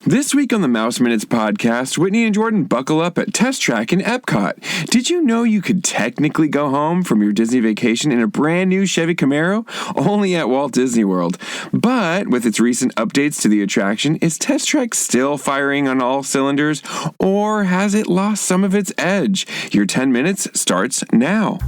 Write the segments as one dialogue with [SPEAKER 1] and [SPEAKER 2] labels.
[SPEAKER 1] This week on the Mouse Minutes podcast, Whitney and Jordan buckle up at Test Track in EPCOT. Did you know you could technically go home from your Disney vacation in a brand new Chevy Camaro? Only at Walt Disney World. But with its recent updates to the attraction, is Test Track still firing on all cylinders, or has it lost some of its edge? Your 10 minutes starts now.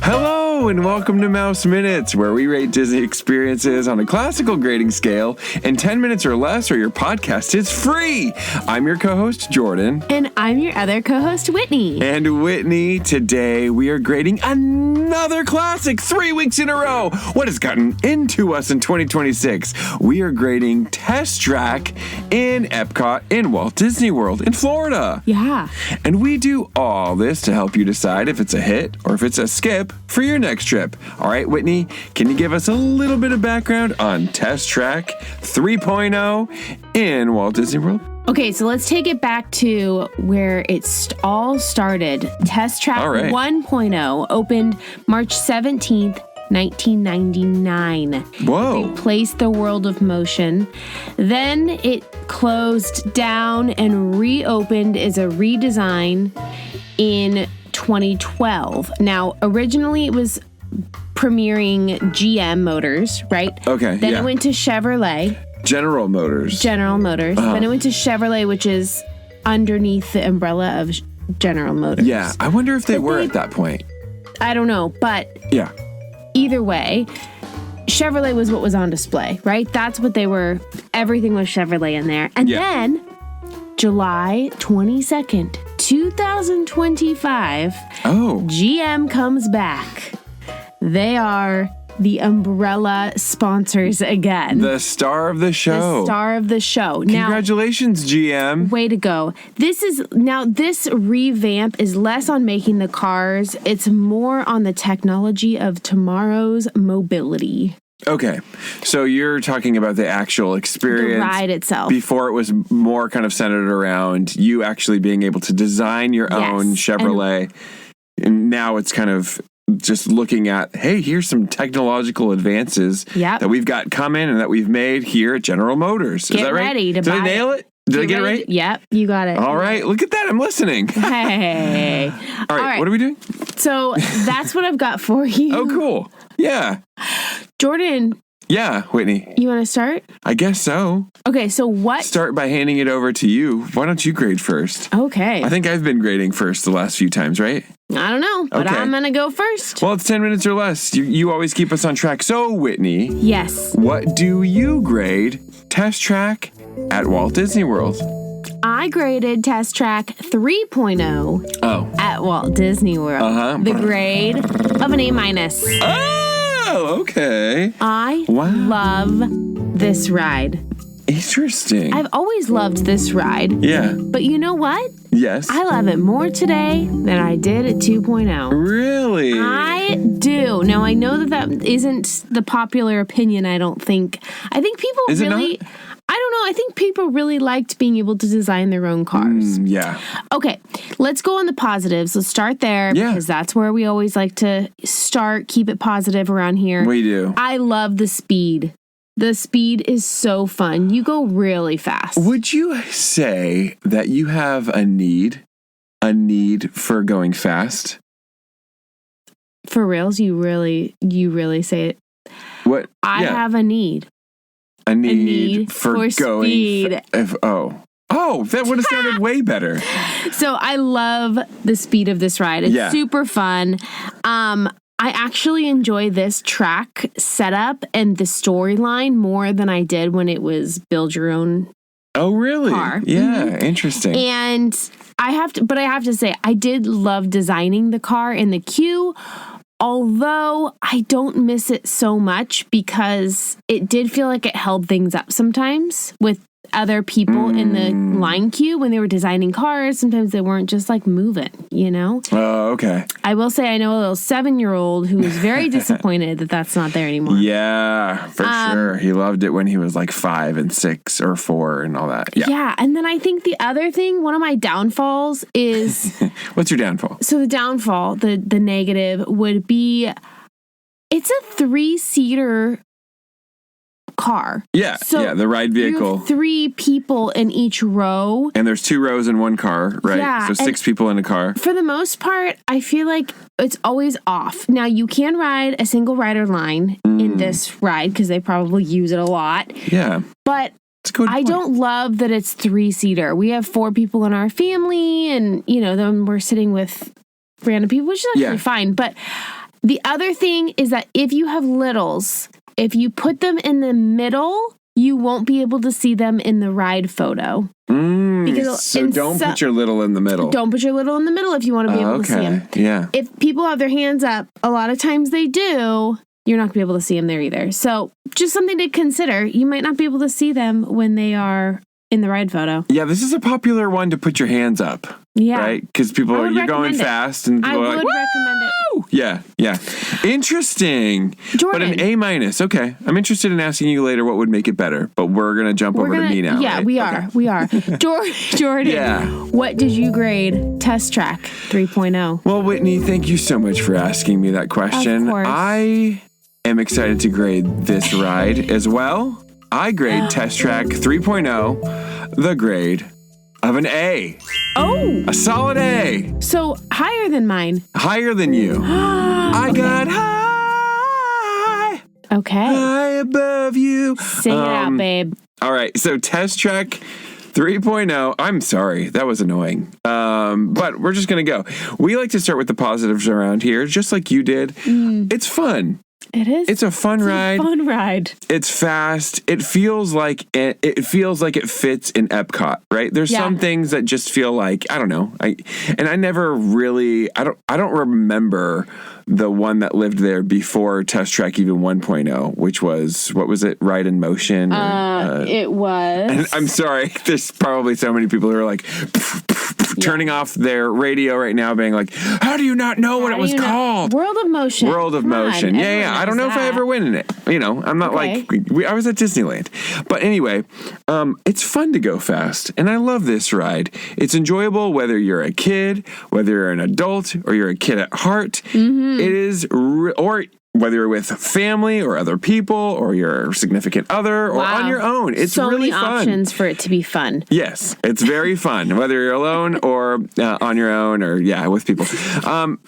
[SPEAKER 1] Hello and welcome to Mouse Minutes, where we rate Disney experiences on a classical grading scale in 10 minutes or less, or your podcast is free. I'm your co-host, Jordan.
[SPEAKER 2] And I'm your other co-host, Whitney.
[SPEAKER 1] And Whitney, today we are grading another classic 3 weeks in a row. What has gotten into us in 2026? We are grading Test Track in EPCOT in Walt Disney World in Florida.
[SPEAKER 2] Yeah.
[SPEAKER 1] And we do all this to help you decide if it's a hit or if it's a skip for your next trip. All right, Whitney, can you give us a little bit of background on Test Track 3.0 in Walt Disney World?
[SPEAKER 2] Okay, so let's take it back to where it all started. Test Track 1.0 opened March 17th, 1999.
[SPEAKER 1] Whoa.
[SPEAKER 2] Replaced the World of Motion. Then it closed down and reopened as a redesign in 2012. Now, originally it was premiering GM Motors, right?
[SPEAKER 1] Okay,
[SPEAKER 2] Then it went to Chevrolet.
[SPEAKER 1] General Motors.
[SPEAKER 2] Then it went to Chevrolet, which is underneath the umbrella of General Motors.
[SPEAKER 1] Yeah, I wonder if they were at that point.
[SPEAKER 2] I don't know, but
[SPEAKER 1] yeah.
[SPEAKER 2] Either way, Chevrolet was what was on display, right? That's what they were. Everything was Chevrolet in there. And then July 22nd, 2025, GM comes back. They are the umbrella sponsors again.
[SPEAKER 1] The star of the show.
[SPEAKER 2] Congratulations,
[SPEAKER 1] GM.
[SPEAKER 2] Way to go. This revamp is less on making the cars. It's more on the technology of tomorrow's mobility.
[SPEAKER 1] Okay, so you're talking about the actual experience.
[SPEAKER 2] The ride itself.
[SPEAKER 1] Before it was more kind of centered around you actually being able to design your own Chevrolet. And now it's kind of just looking at, hey, here's some technological advances that we've got coming and that we've made here at General Motors. Is that right?
[SPEAKER 2] Ready to
[SPEAKER 1] Did
[SPEAKER 2] buy
[SPEAKER 1] I nail it? Did I get it right?
[SPEAKER 2] Yep, you got it.
[SPEAKER 1] All right, look at that. I'm listening.
[SPEAKER 2] Hey.
[SPEAKER 1] All right, what are we doing?
[SPEAKER 2] So that's what I've got for you.
[SPEAKER 1] Oh, cool. Yeah.
[SPEAKER 2] Jordan.
[SPEAKER 1] Yeah, Whitney.
[SPEAKER 2] You want to start?
[SPEAKER 1] I guess so.
[SPEAKER 2] Okay, so what?
[SPEAKER 1] Start by handing it over to you. Why don't you grade first?
[SPEAKER 2] Okay.
[SPEAKER 1] I think I've been grading first the last few times, right?
[SPEAKER 2] I don't know, but I'm going to go first.
[SPEAKER 1] Well, it's 10 minutes or less. You always keep us on track. So, Whitney.
[SPEAKER 2] Yes.
[SPEAKER 1] What do you grade Test Track at Walt Disney World?
[SPEAKER 2] I graded Test Track 3.0 at Walt Disney World. The grade of an A-.
[SPEAKER 1] Oh, okay.
[SPEAKER 2] I love this ride.
[SPEAKER 1] Interesting.
[SPEAKER 2] I've always loved this ride.
[SPEAKER 1] Yeah.
[SPEAKER 2] But you know what?
[SPEAKER 1] Yes.
[SPEAKER 2] I love it more today than I did at 2.0.
[SPEAKER 1] Really?
[SPEAKER 2] I do. Now, I know that isn't the popular opinion, I don't think. I think people
[SPEAKER 1] Is
[SPEAKER 2] really...
[SPEAKER 1] it not?
[SPEAKER 2] I don't know. I think people really liked being able to design their own cars.
[SPEAKER 1] Yeah.
[SPEAKER 2] Okay, let's go on the positives. Let's start there because that's where we always like to start. Keep it positive around here.
[SPEAKER 1] We do.
[SPEAKER 2] I love the speed. The speed is so fun. You go really fast.
[SPEAKER 1] Would you say that you have a need for going fast?
[SPEAKER 2] For reals, you really say it.
[SPEAKER 1] What?
[SPEAKER 2] I have a need.
[SPEAKER 1] A need for going
[SPEAKER 2] speed.
[SPEAKER 1] That would have sounded way better.
[SPEAKER 2] So I love the speed of this ride. It's super fun. I actually enjoy this track setup and the storyline more than I did when it was build your own.
[SPEAKER 1] Oh, really?
[SPEAKER 2] Car.
[SPEAKER 1] Yeah, interesting.
[SPEAKER 2] And I have to say, I did love designing the car in the queue. Although I don't miss it so much because it did feel like it held things up sometimes with other people in the line queue when they were designing cars. Sometimes they weren't just like moving, you know?
[SPEAKER 1] Oh, Oh, okay.
[SPEAKER 2] I will say I know a little 7-year-old who is very disappointed that that's not there anymore.
[SPEAKER 1] Yeah, for sure. He loved it when he was like 5 and 6 or 4 and all that. Yeah.
[SPEAKER 2] Yeah, and then I think the other thing, one of my downfalls is...
[SPEAKER 1] What's your downfall?
[SPEAKER 2] So the downfall, the negative would be, it's a 3-seater car.
[SPEAKER 1] Yeah,
[SPEAKER 2] so
[SPEAKER 1] the ride vehicle.
[SPEAKER 2] You have 3 people in each row.
[SPEAKER 1] And there's 2 rows in one car, right?
[SPEAKER 2] Yeah,
[SPEAKER 1] so 6 people in a car.
[SPEAKER 2] For the most part, I feel like it's always off. Now, you can ride a single rider line in this ride because they probably use it a lot.
[SPEAKER 1] Yeah.
[SPEAKER 2] But I don't love that it's 3-seater. We have 4 people in our family and, then we're sitting with random people, which is actually fine. But the other thing is that if you have littles, if you put them in the middle, you won't be able to see them in the ride photo.
[SPEAKER 1] So don't put your little in the middle.
[SPEAKER 2] Don't put your little in the middle if you want to be able to see them.
[SPEAKER 1] Yeah.
[SPEAKER 2] If people have their hands up, a lot of times they do, you're not going to be able to see them there either. So just something to consider. You might not be able to see them when they are in the ride photo.
[SPEAKER 1] Yeah, this is a popular one to put your hands up.
[SPEAKER 2] Yeah.
[SPEAKER 1] Right? Because you're going fast and people are like,
[SPEAKER 2] recommend it.
[SPEAKER 1] Yeah. Interesting.
[SPEAKER 2] Jordan.
[SPEAKER 1] But an A-. Okay. I'm interested in asking you later what would make it better, but we're going to jump over to me now.
[SPEAKER 2] Yeah,
[SPEAKER 1] right?
[SPEAKER 2] we are. Jordan, what did you grade Test Track 3.0?
[SPEAKER 1] Well, Whitney, thank you so much for asking me that question.
[SPEAKER 2] Of course.
[SPEAKER 1] I am excited to grade this ride as well. I grade Test Track 3.0 the grade of an A.
[SPEAKER 2] Oh!
[SPEAKER 1] A solid A.
[SPEAKER 2] So higher than mine.
[SPEAKER 1] Higher than you. I got high.
[SPEAKER 2] Okay.
[SPEAKER 1] High above you.
[SPEAKER 2] Sing it out, babe.
[SPEAKER 1] All right. So Test Track 3.0. I'm sorry. That was annoying. But we're just going to go. We like to start with the positives around here, just like you did. It's fun.
[SPEAKER 2] It is.
[SPEAKER 1] It's a fun ride. It's fast. It feels like it fits in Epcot, right? There's some things that just feel like, I don't know. I don't remember the one that lived there before Test Track even 1.0, which was, what was it? Ride in Motion?
[SPEAKER 2] It was.
[SPEAKER 1] And I'm sorry. There's probably so many people who are like turning off their radio right now being like, how do you not know what it was called?
[SPEAKER 2] World of Motion.
[SPEAKER 1] Yeah. I don't know if I ever win in it. I'm not I was at Disneyland. But anyway, it's fun to go fast. And I love this ride. It's enjoyable whether you're a kid, whether you're an adult, or you're a kid at heart. It is, or whether you're with family or other people or your significant other or on your own. It's
[SPEAKER 2] so
[SPEAKER 1] really
[SPEAKER 2] many
[SPEAKER 1] fun.
[SPEAKER 2] Options for it to be fun.
[SPEAKER 1] Yes, it's very fun, whether you're alone or on your own or, with people.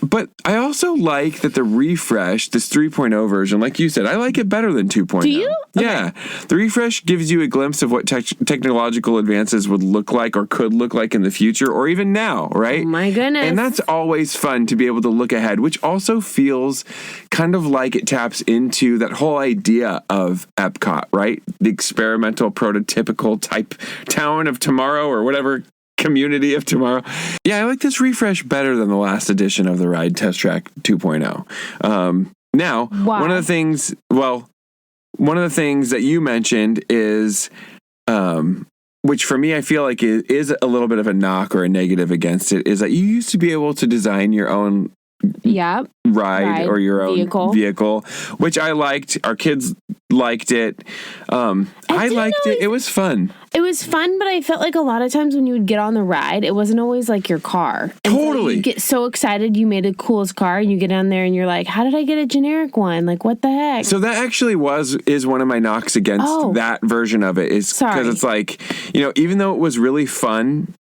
[SPEAKER 1] But I also like that the refresh, this 3.0 version, like you said, I like it better than 2.0.
[SPEAKER 2] Do you? Okay.
[SPEAKER 1] Yeah. The refresh gives you a glimpse of what technological advances would look like or could look like in the future or even now, right?
[SPEAKER 2] Oh my goodness.
[SPEAKER 1] And that's always fun to be able to look ahead, which also feels kind of like it taps into that whole idea of Epcot, right? The experimental, prototypical type town of tomorrow or whatever community of tomorrow. Yeah, I like this refresh better than the last edition of the ride, Test Track 2.0. Now, one of the things that you mentioned is, which for me I feel like is a little bit of a knock or a negative against it, is that you used to be able to design your own ride or your own vehicle, which I liked. Our kids liked it. I liked it. It was fun. It
[SPEAKER 2] was fun, but I felt like a lot of times when you would get on the ride, it wasn't always like your car. And
[SPEAKER 1] totally.
[SPEAKER 2] So you get so excited you made the coolest car and you get down there and you're like, how did I get a generic one? Like, what the heck?
[SPEAKER 1] So that actually is one of my knocks against that version of it, is because it's like, even though it was really fun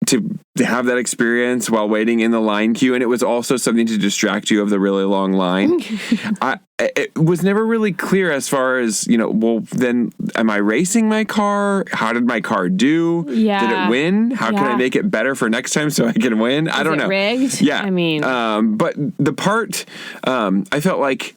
[SPEAKER 1] to have that experience while waiting in the line queue, and it was also something to distract you of the really long line. It was never really clear as far as, then am I racing my car? How did my car do?
[SPEAKER 2] Yeah.
[SPEAKER 1] Did it win? How can I make it better for next time so I can win? I don't know.
[SPEAKER 2] Rigged?
[SPEAKER 1] Yeah.
[SPEAKER 2] I mean,
[SPEAKER 1] but the part, I felt like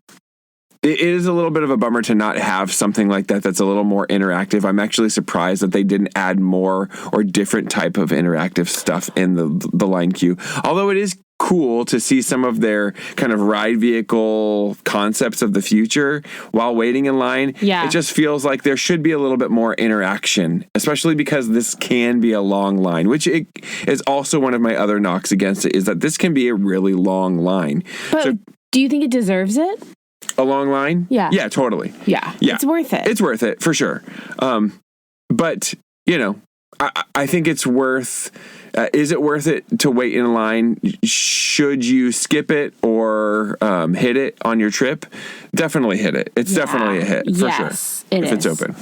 [SPEAKER 1] it is a little bit of a bummer to not have something like that that's a little more interactive. I'm actually surprised that they didn't add more or different type of interactive stuff in the line queue. Although it is cool to see some of their kind of ride vehicle concepts of the future while waiting in line.
[SPEAKER 2] Yeah.
[SPEAKER 1] It just feels like there should be a little bit more interaction, especially because this can be a long line, which it is also one of my other knocks against it, is that this can be a really long line.
[SPEAKER 2] But
[SPEAKER 1] so,
[SPEAKER 2] do you think it deserves it?
[SPEAKER 1] A long line?
[SPEAKER 2] Yeah.
[SPEAKER 1] Yeah, totally.
[SPEAKER 2] Yeah. It's worth it.
[SPEAKER 1] It's worth it, for sure. But, you know, I think it's worth... is it worth it to wait in line? Should you skip it or hit it on your trip? Definitely hit it. It's definitely a hit, for sure.
[SPEAKER 2] If
[SPEAKER 1] it's open.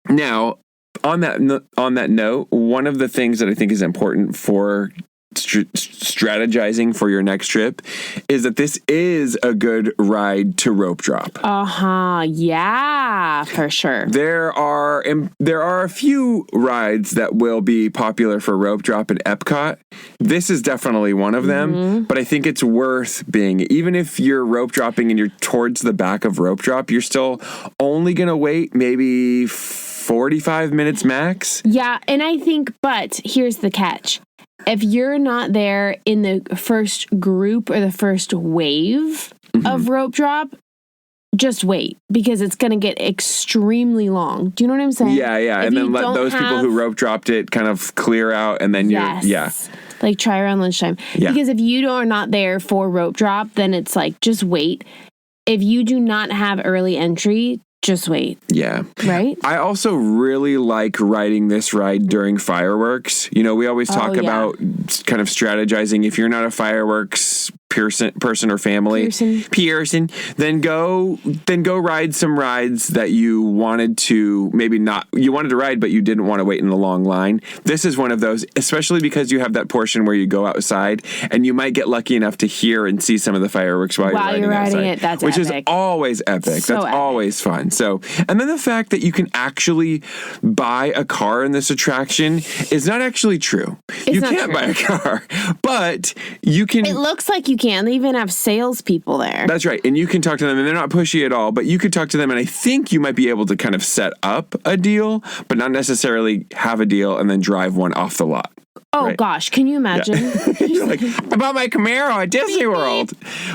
[SPEAKER 1] Now, on that note, one of the things that I think is important for strategizing for your next trip is that this is a good ride to rope drop.
[SPEAKER 2] Yeah, for sure.
[SPEAKER 1] There are a few rides that will be popular for rope drop at EPCOT. This is definitely one of them, but I think it's worth being. Even if you're rope dropping and you're towards the back of rope drop, you're still only going to wait maybe 45 minutes max.
[SPEAKER 2] Yeah, and I think, but here's the catch. If you're not there in the first group or the first wave of rope drop, just wait, because it's going to get extremely long. Do you know what I'm saying?
[SPEAKER 1] Yeah.
[SPEAKER 2] If
[SPEAKER 1] and then let those people who rope dropped it kind of clear out, and then
[SPEAKER 2] like try around lunchtime.
[SPEAKER 1] Yeah.
[SPEAKER 2] Because if you are not there for rope drop, then it's like, just wait. If you do not have early entry, just wait.
[SPEAKER 1] Yeah.
[SPEAKER 2] Right?
[SPEAKER 1] I also really like riding this ride during fireworks. You know, we always talk about kind of strategizing. If you're not a fireworks person or family, Pearson, then go ride some rides that you wanted to ride, but you didn't want to wait in a long line. This is one of those, especially because you have that portion where you go outside and you might get lucky enough to hear and see some of the fireworks while you're riding
[SPEAKER 2] it. That's
[SPEAKER 1] which
[SPEAKER 2] epic.
[SPEAKER 1] is always epic. That's always fun. So, and then the fact that you can actually buy a car in this attraction is not actually true. You can't buy a car, but you can.
[SPEAKER 2] It looks like you can. They even have salespeople there.
[SPEAKER 1] That's right. And you can talk to them, and they're not pushy at all, but you could talk to them, and I think you might be able to kind of set up a deal, but not necessarily have a deal and then drive one off the lot.
[SPEAKER 2] Oh, gosh. Can you imagine?
[SPEAKER 1] Yeah. You're like, I bought my Camaro at Disney World,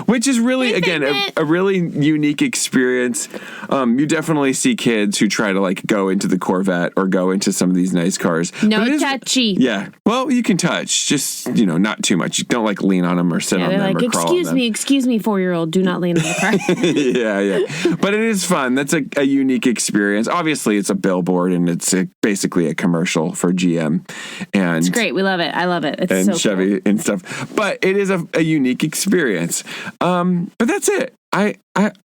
[SPEAKER 1] which is really, again, a really unique experience. You definitely see kids who try to like go into the Corvette or go into some of these nice cars.
[SPEAKER 2] No touchy.
[SPEAKER 1] Yeah. Well, you can touch, just, not too much. You don't like lean on them or sit on them or crawl on them.
[SPEAKER 2] Excuse me, 4-year-old, do not lean on the car.
[SPEAKER 1] Yeah. But it is fun. That's a unique experience. Obviously, it's a billboard and it's basically a commercial for GM. And
[SPEAKER 2] it's great. We love it. I love it. It's
[SPEAKER 1] and
[SPEAKER 2] so
[SPEAKER 1] Chevy
[SPEAKER 2] cool.
[SPEAKER 1] and stuff. But it is a unique experience. But that's it. I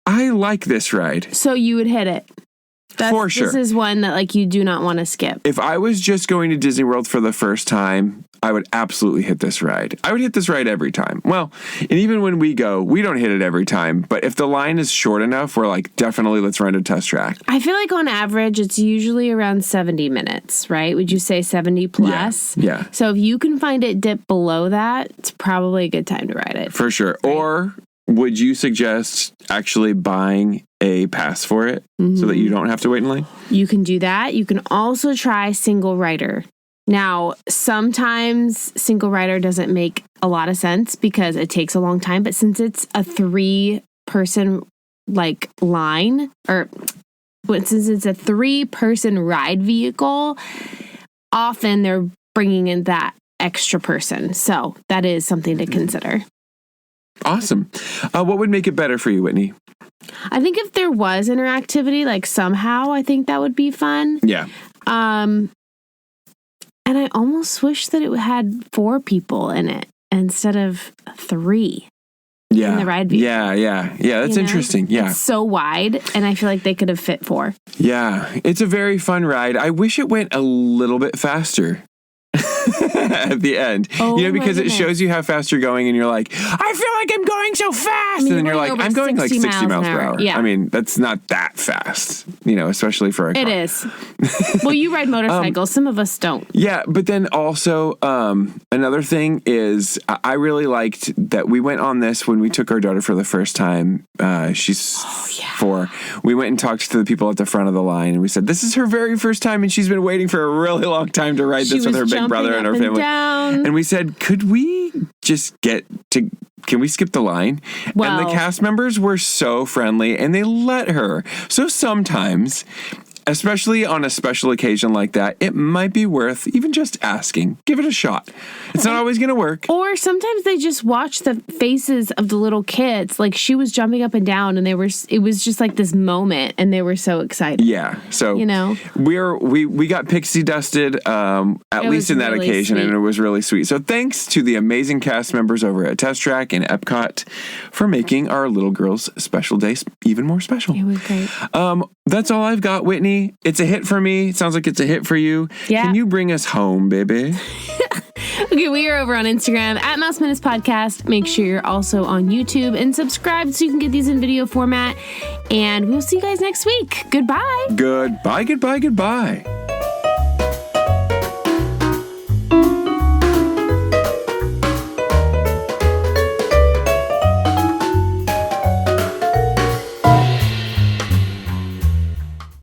[SPEAKER 1] like this ride.
[SPEAKER 2] So you would hit it.
[SPEAKER 1] For sure.
[SPEAKER 2] This is one that like you do not want to skip.
[SPEAKER 1] If I was just going to Disney World for the first time, I would absolutely hit this ride. I would hit this ride every time. Well, and even when we go, we don't hit it every time. But if the line is short enough, we're like, definitely let's run a test track.
[SPEAKER 2] I feel like on average, it's usually around 70 minutes, right? Would you say 70 plus?
[SPEAKER 1] Yeah.
[SPEAKER 2] So if you can find it dip below that, it's probably a good time to ride it.
[SPEAKER 1] For sure. Right? Or would you suggest actually buying a pass for it so that you don't have to wait in line?
[SPEAKER 2] You can do that. You can also try single rider. Now, sometimes single rider doesn't make a lot of sense because it takes a long time, but since it's a 3-person like line, since it's a 3-person ride vehicle, often they're bringing in that extra person. So that is something to consider.
[SPEAKER 1] Awesome. What would make it better for you, Whitney?
[SPEAKER 2] I think if there was interactivity, like somehow, I think that would be fun.
[SPEAKER 1] Yeah.
[SPEAKER 2] And I almost wish that it had 4 people in it instead of 3.
[SPEAKER 1] Yeah.
[SPEAKER 2] In the ride vehicle.
[SPEAKER 1] Yeah. That's interesting. Yeah.
[SPEAKER 2] It's so wide, and I feel like they could have fit 4.
[SPEAKER 1] Yeah. It's a very fun ride. I wish it went a little bit faster. At the end, because it shows you how fast you're going, and you're like, I feel like I'm going so fast, and then you're like, I'm going like 60 miles per hour.
[SPEAKER 2] Yeah.
[SPEAKER 1] I mean, that's not that fast, especially for a car.
[SPEAKER 2] It is. Well, you ride motorcycles. Some of us don't.
[SPEAKER 1] Yeah, but then also another thing is I really liked that we went on this when we took our daughter for the first time. She's 4. We went and talked to the people at the front of the line, and we said, this is her very first time, and she's been waiting for a really long time to ride this with her big brother and her family.
[SPEAKER 2] down.
[SPEAKER 1] And we said, could we just can we skip the line?
[SPEAKER 2] Well,
[SPEAKER 1] and the cast members were so friendly and they let her. So sometimes, especially on a special occasion like that, it might be worth even just asking. Give it a shot. It's not always going to work.
[SPEAKER 2] Or sometimes they just watch the faces of the little kids. Like, she was jumping up and down, and it was just like this moment, and they were so excited.
[SPEAKER 1] Yeah. So, we got pixie dusted, at least in that really occasion, sweet. And it was really sweet. So thanks to the amazing cast members over at Test Track and EPCOT for making our little girl's special day even more special.
[SPEAKER 2] It was great.
[SPEAKER 1] That's all I've got, Whitney. It's a hit for me. It sounds like it's a hit for you.
[SPEAKER 2] Yeah.
[SPEAKER 1] Can you bring us home, baby?
[SPEAKER 2] Okay, we are over on Instagram at Mouse Minutes Podcast. Make sure you're also on YouTube and subscribe so you can get these in video format. And we'll see you guys next week. Goodbye.
[SPEAKER 1] Goodbye, goodbye, goodbye.